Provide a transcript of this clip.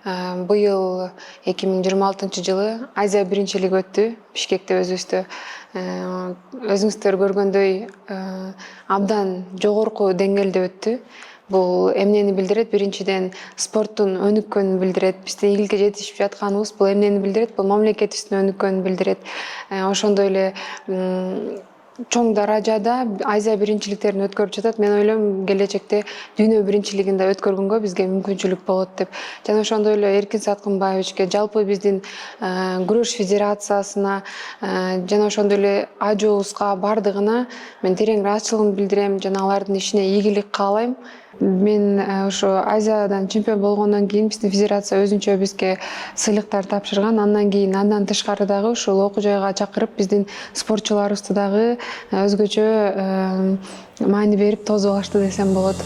Быйыл 2026 Азия биринчилиги өттү Бишкекте өзүбүздө. Өзүңүздөр көргөндөй абдан жогорку деңгээлде өттү. Бул эмнени билдирет? Биринчиден спорттун өнүккөнүн билдирет. Бизде ийгиликке жетишип жатканыбыз бул эмнени билдирет? Бул мамлекетибиздин өнүккөнүн билдирет. Ошондой эле чоң даражада Азия биринчиликтерин өткөрүп жатат. Мен ойлойм, келечекте дүйнө биринчилигин да өткөргөнгө бизге мүмкүнчүлүк болот деп. Жана ошондой эле Эркин Саткынбаевичке, жалпы биздин Күрөш Федерациясына, жана ошондой эле ажообузга бардыгына мен терең ыраазычылыгымды билдирем, жана алардын ишине ийгилик каалайм. Мен ошо Азиядан чемпион болгондон кийин биздин федерация өзүнчө бизге сыйлыктар тапшырган. Андан кийин андан тышкары дагы ушул окуу жайга чакырып биздин спортчуларыбызды дагы өзгөчө маани берип тосуп алышты десем болот.